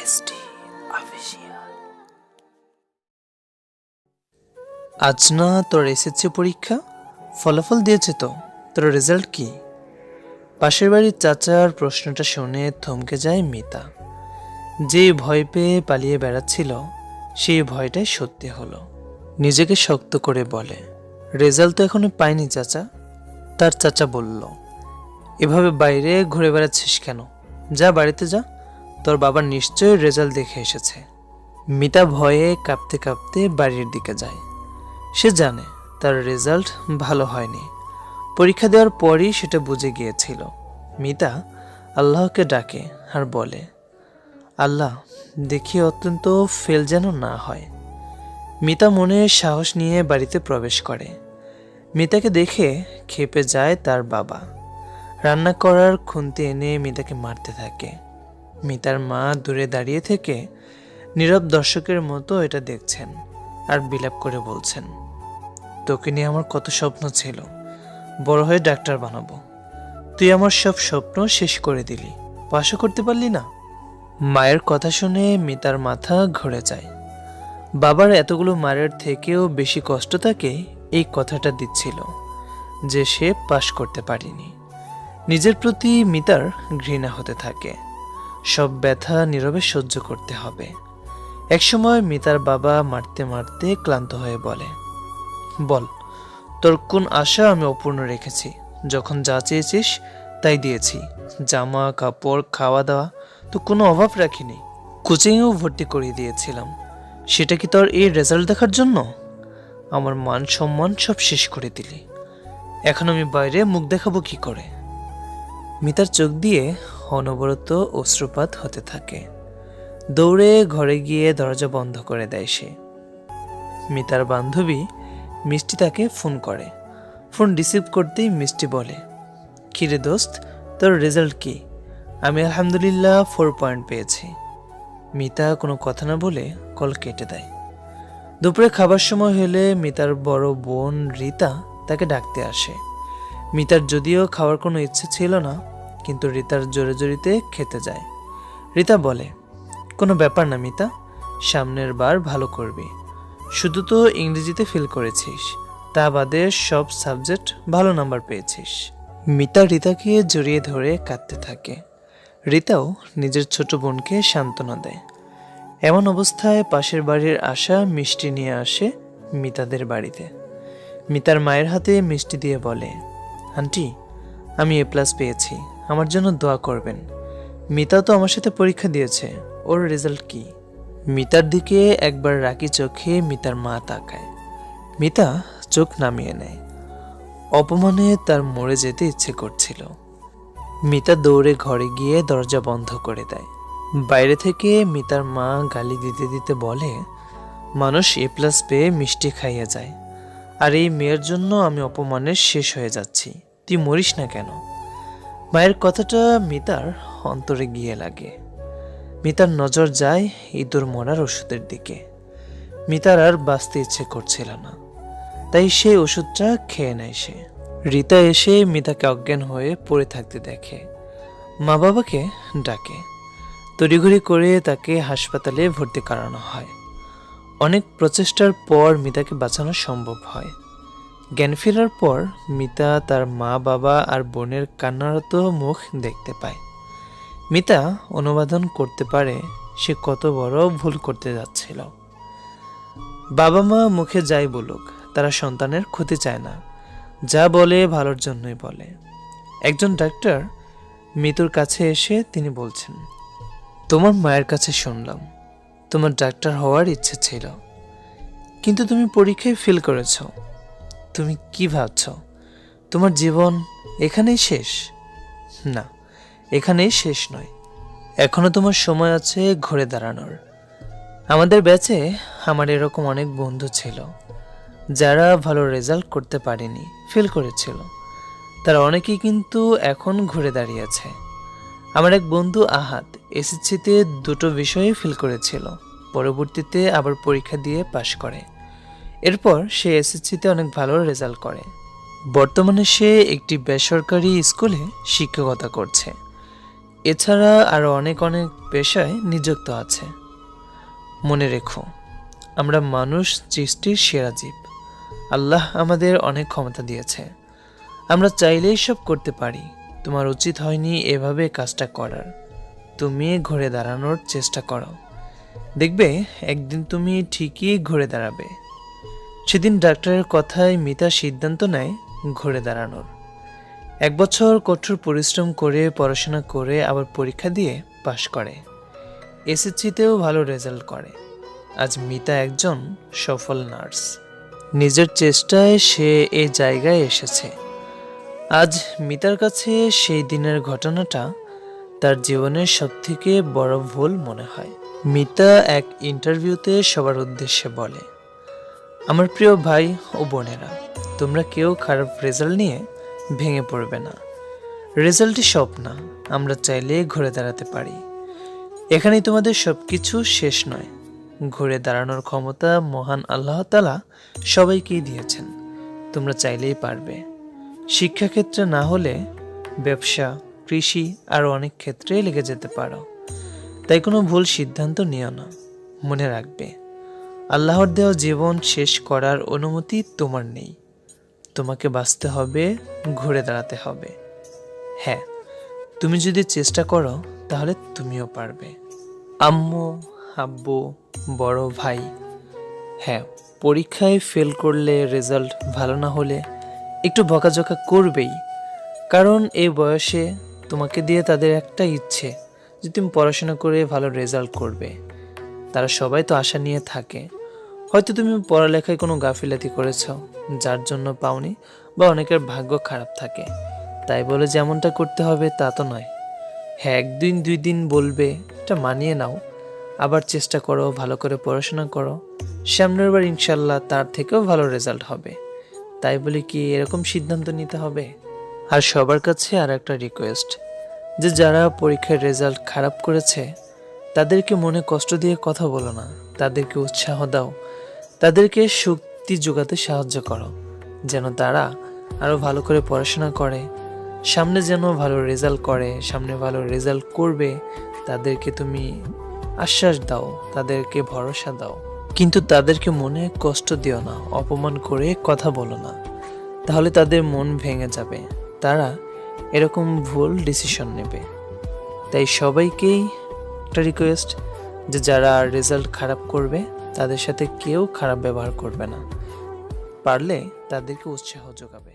SD official. আজ না তোর এসএসসি পরীক্ষা, ফলাফল দিয়েছে তো, তোর রেজাল্ট কি? পাশের বাড়ির চাচার প্রশ্নটা শুনে থমকে যায় মিতা। যে ভয় পেয়ে পালিয়ে বেড়াচ্ছিল সেই ভয়টাই সত্যি হলো। নিজেকে শক্ত করে বলে, রেজাল্ট তো এখনো পাইনি চাচা। তার চাচা বলল, এভাবে বাইরে ঘুরে বেড়াচ্ছিস কেন? যা বাড়িতে যা, তোর বাবা নিশ্চয়ই রেজাল্ট দেখে এসেছে। মিতা ভয়ে কাঁপতে কাঁপতে বাড়ির দিকে যায়। সে জানে তার রেজাল্ট ভালো হয়নি। পরীক্ষা দেওয়ার পরই সেটা বুঝে গিয়েছিল। মিতা আল্লাহকে ডাকে আর বলে, আল্লাহ দেখি অত্যন্ত ফেল যেন না হয়। মিতা মনে সাহস নিয়ে বাড়িতে প্রবেশ করে। মিতাকে দেখে ক্ষেপে যায় তার বাবা। রান্না করার খুন্তি এনে মিতাকে মারতে থাকে। মিতার মা দূরে দাঁড়িয়ে থেকে নীরব দর্শকের মতো এটা দেখছেন আর বিলাপ করে বলছেন, তোকে নিয়ে আমার কত স্বপ্ন ছিল, বড় হয়ে ডাক্তার বানাবো। তুই আমার সব স্বপ্ন শেষ করে দিলি, পাশও করতে পারলি না। মায়ের কথা শুনে মিতার মাথা ঘুরে যায়। বাবার এতগুলো মারের থেকেও বেশি কষ্ট তাকে এই কথাটা দিচ্ছিল যে সে পাশ করতে পারেনি। নিজের প্রতি মিতার ঘৃণা হতে থাকে। সব ব্যথা নীরবে সহ্য করতে হবে। একসময় মিতার বাবা মারতে মারতে ক্লান্ত হয়ে বলে, বল তোর কোন আশা আমি অপূর্ণ রেখেছি? যখন যা চেয়েছিস তাই দিয়েছি, জামা কাপড় খাওয়া দাওয়া তো কোনো অভাব রাখিনি। কোচিংয়েও ভর্তি করিয়ে দিয়েছিলাম, সেটা কি তোর এই রেজাল্ট দেখার জন্য? আমার মান সম্মান সব শেষ করে দিলি। এখন আমি বাইরে মুখ দেখাবো কি করে? মিতার চোখ দিয়ে অনবরত অশ্রুপাত হতে থাকে। দৌড়ে ঘরে গিয়ে দরজা বন্ধ করে দেয় সে। মিতার বান্ধবী মিষ্টি তাকে ফোন করে। ফোন রিসিভ করতেই মিষ্টি বলে, কিরে দোস্ত, তোর রেজাল্ট কি? আমি আলহামদুলিল্লাহ 4 পয়েন্ট পেয়েছি। মিতা কোনো কথা না বলে কল কেটে দেয়। দুপুরে খাবার সময় হলে মিতার বড় বোন রীতা তাকে ডাকতে আসে। মিতার যদিও খাওয়ার কোনো ইচ্ছে ছিল না, কিন্তু রীতার জোরে জোরিতে খেতে যায়। রীতা বলে, কোনো ব্যাপার না মিতা, সামনের বার ভালো করবি। শুধু তো ইংরেজিতে ফেল করেছিস, তা বাদে সব সাবজেক্ট ভালো নাম্বার পেয়েছিস। মিতা রীতাকে জড়িয়ে ধরে কাঁদতে থাকে। রীতাও নিজের ছোট বোনকে সান্ত্বনা দেয়। এমন অবস্থায় পাশের বাড়ির আশা মিষ্টি নিয়ে আসে মিতাদের বাড়িতে। মিতার মায়ের হাতে মিষ্টি দিয়ে বলে, আন্টি আমি A+ পেয়েছি, আমার জন্য দোয়া করবেন। মিতা তো আমার সাথে পরীক্ষা দিয়েছে, ওর রেজাল্ট কি? মিতার দিকে একবার রাগী চোখে মিতার মা তাকায়। মিতা চোখ নামিয়ে নেয়। অপমানে তার মরে যেতে ইচ্ছে করছিল। মিতা দৌড়ে ঘরে গিয়ে দরজা বন্ধ করে দেয়। বাইরে থেকে মিতার মা গালি দিতে দিতে বলে, মানুষ A+ পেয়ে মিষ্টি খাইয়ে যায়, আর এই মেয়ের জন্য আমি অপমানের শেষ হয়ে যাচ্ছি, তুই মরিস না কেন? মায়ের কথাটা মিতার অন্তরে গিয়ে লাগে। মিতার নজর যায় ইঁদুর মরার ওষুধের দিকে। মিতার আর বাঁচতে ইচ্ছে করছিল না, তাই সেই ওষুধটা খেয়ে নেয় সে। রীতা এসে মিতাকে অজ্ঞান হয়ে পড়ে থাকতে দেখে। মা বাবাকে ডাকে। তড়িঘড়ি করে তাকে হাসপাতালে ভর্তি করানো হয়। অনেক প্রচেষ্টার পর মিতাকে বাঁচানো সম্ভব হয়। জ্ঞান ফেরার পর মিতা তার মা বাবা আর বোনের কান্নারত মুখ দেখতে পায়। মিতা অনুবাদন করতে পারে সে কত বড় ভুল করতে যাচ্ছিল। বাবা মা মুখে যাই বলুক, তারা সন্তানের ক্ষতি চায় না, যা বলে ভালোর জন্যই বলে। একজন ডাক্তার মিতুর কাছে এসে তিনি বলছেন, তোমার মায়ের কাছে শুনলাম তোমার ডাক্তার হওয়ার ইচ্ছে ছিল, কিন্তু তুমি পরীক্ষায় ফেল করেছ। তুমি কি ভাবছ তোমার জীবন এখানেই শেষ? না, এখানেই শেষ নয়, এখনো তোমার সময় আছে ঘুরে দাঁড়ানোর। আমাদের ব্যাচে আমার এরকম অনেক বন্ধু ছিল যারা ভালো রেজাল্ট করতে পারেনি, ফেল করেছিল। তারা অনেকেই কিন্তু এখন ঘুরে দাঁড়িয়েছে। আমার এক বন্ধু আহাদ এসএসসিতে 2টো বিষয়ে ফেল করেছিল, পরবর্তীতে আবার পরীক্ষা দিয়ে পাশ করে। এরপর সে এসএসসিতে অনেক ভালো রেজাল্ট করে। বর্তমানে সে একটি বেসরকারি স্কুলে শিক্ষকতা করছে। এছাড়া আরও অনেক অনেক পেশায় নিযুক্ত আছে। মনে রেখো, আমরা মানুষ সৃষ্টির সেরা জীব। আল্লাহ আমাদের অনেক ক্ষমতা দিয়েছে, আমরা চাইলেই সব করতে পারি। তোমার উচিত হয়নি এভাবে কাজটা করার। তুমি ঘুরে দাঁড়ানোর চেষ্টা করো, দেখবে একদিন তুমি ঠিকই ঘুরে দাঁড়াবে। সেদিন ডাক্তারের কথায় মিতা সিদ্ধান্ত নেয় ঘুরে দাঁড়ানোর। 1 বছর কঠোর পরিশ্রম করে পড়াশোনা করে আবার পরীক্ষা দিয়ে পাশ করে, এসএসসিতেও ভালো রেজাল্ট করে। আজ মিতা একজন সফল নার্স। নিজের চেষ্টায় সে এই জায়গায় এসেছে। আজ মিতার কাছে সেই দিনের ঘটনাটা তার জীবনের সবথেকে বড় ভুল মনে হয়। মিতা এক ইন্টারভিউতে সবার উদ্দেশ্যে বলে, আমার প্রিয় ভাই ও বোনেরা, তোমরা কেউ খারাপ রেজাল্ট নিয়ে ভেঙে পড়বে না। রেজাল্টই সব না, আমরা চাইলে ঘুরে দাঁড়াতে পারি। এখানেই তোমাদের সবকিছু শেষ নয়। ঘুরে দাঁড়ানোর ক্ষমতা মহান আল্লাহ তাআলা সবাইকেই দিয়েছেন, তোমরা চাইলেই পারবে। শিক্ষাক্ষেত্রে না হলে ব্যবসা, কৃষি আরও অনেক ক্ষেত্রে লেগে যেতে পারো। তাই কোনো ভুল সিদ্ধান্ত নিও না। মনে রাখবে, আল্লাহর দেওয়া জীবন শেষ করার অনুমতি তোমার নেই। তোমাকে বাঁচতে হবে, ঘুরে দাঁড়াতে হবে। হ্যাঁ, তুমি যদি চেষ্টা করো তাহলে তুমিও পারবে। আম্মু, আব্বু, বড় ভাই, হ্যাঁ, পরীক্ষায় ফেল করলে, রেজাল্ট ভালো না হলে একটু বকাঝকা করবেই। কারণ এই বয়সে তোমাকে দিয়ে তাদের একটা ইচ্ছে যে তুমি পড়াশোনা করে ভালো রেজাল্ট করবে। তারা সবাই তো আশা নিয়ে থাকে। হয়তো তুমি পড়ালেখায় কোনো গাফিলাতি করেছ, যার জন্য পাওনি, বা অনেকের ভাগ্য খারাপ থাকে, তাই বলে যেমনটা করতে হবে তা তো নয়। হ্যাঁ, 1 দিন 2 দিন বলবে, এটা মানিয়ে নাও, আবার চেষ্টা করো, ভালো করে পড়াশোনা করো, সামনের বার ইনশাল্লাহ তার থেকেও ভালো রেজাল্ট হবে। তাই বলে কি এরকম সিদ্ধান্ত নিতে হবে? আর সবার কাছে আর একটা রিকোয়েস্ট, যে যারা পরীক্ষার রেজাল্ট খারাপ করেছে তাদেরকে মনে কষ্ট দিয়ে কথা বলো না, তাদেরকে উৎসাহ দাও, তাদেরকে শক্তি যোগাতে সাহায্য করো, যেন তারা আরও ভালো করে পড়াশোনা করে, সামনে যেন ভালো রেজাল্ট করে, সামনে ভালো রেজাল্ট করবে। তাদেরকে তুমি আশ্বাস দাও, তাদেরকে ভরসা দাও, কিন্তু তাদেরকে মনে কষ্ট দিও না, অপমান করে কথা বলো না, তাহলে তাদের মন ভেঙে যাবে, তারা এরকম ভুল ডিসিশন নেবে। তাই সবাইকেই একটা রিকোয়েস্ট, যে যারা রেজাল্ট খারাপ করবে তাদের সাথে কেউ খারাপ ব্যবহার করবে না, পারলে তাদেরকে উৎসাহ যোগাবে।